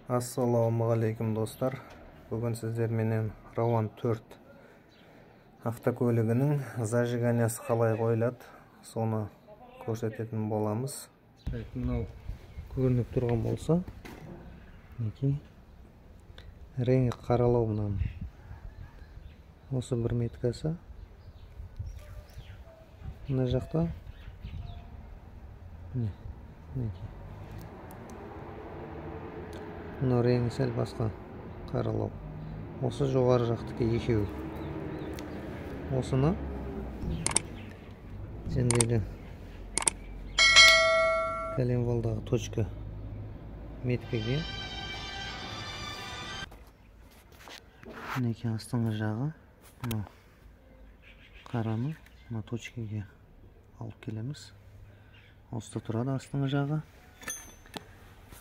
Ассалаумағалейкум достар. Бүгін сіздерменен Раван 4 автокөлігінің зажиганиясы қалай қойылады, соны көрсететін боламыз. Мынау көрініп тұрған болса, реңі қаралау мынау. Осы бір меткасы. Мына жақта мына реңі сәл басқа қаралау. Осы жоғары жақтыкі екеуі. Осыны жәндегі коленвалдағы точка меткеге мінекей астыңғы жағы мына қараны мына точкеге алып келеміз. Осыда тұрады астыңғы жағы,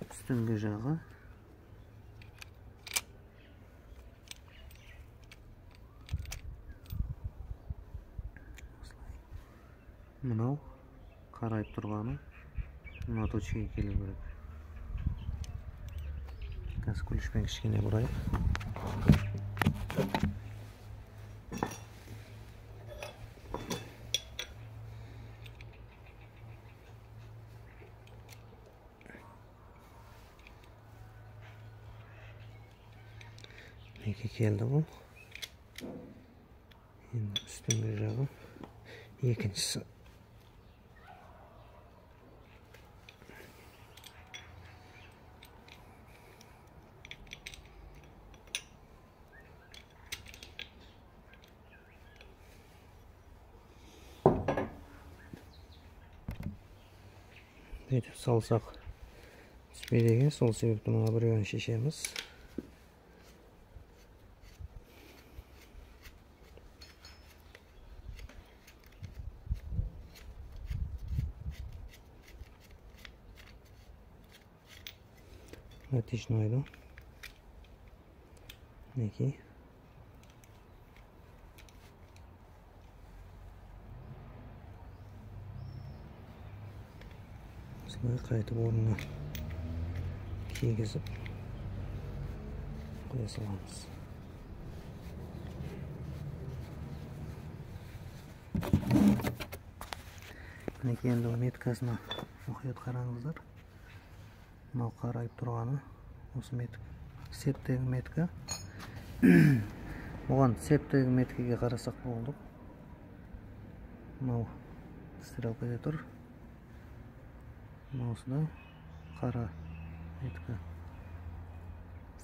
үстіңгі жағы. Мынау қарайып тұрғаны мына точкеге келу керек. Қазір күлішпен кішкене бұрайық. Неге келді бұл? Енді үстіңгі жағы. Екіншісі. Бүйтіп салсақ түспейді екен, сол себепті мына біреуін шешеміз. Натичнойды. Мінекей. Осылай қайтып орнына кигізіп қоя саламыз. Мінекей енді меткасына мұқият қараңыздар. Мынау қарайып тұрғаны осы метка, септегі метка. Оған септегі меткеге қарасақ болды. Мынау стрелкада тұр. Осыда қара метка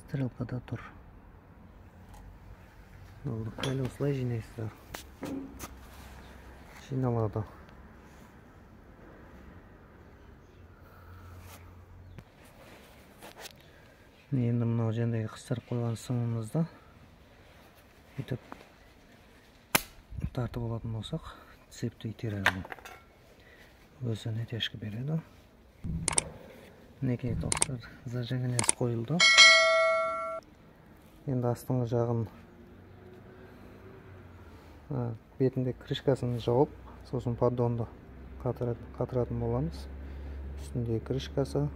стрелкада тұр. Әлі осылай жинайсыздар. Жиналады. Енді мынау жәндегі қыстырып қойған сымымызды үйтіп тартып алатын болсақ, цепті итереді. Өзі натяжка береді. Мінекей достар, зажиганиясы қойылды. Енді астыңғы жағын бетінде крышкасын жауып, сосын поддонды қатыратын боламыз. Үстіндегі крышкасы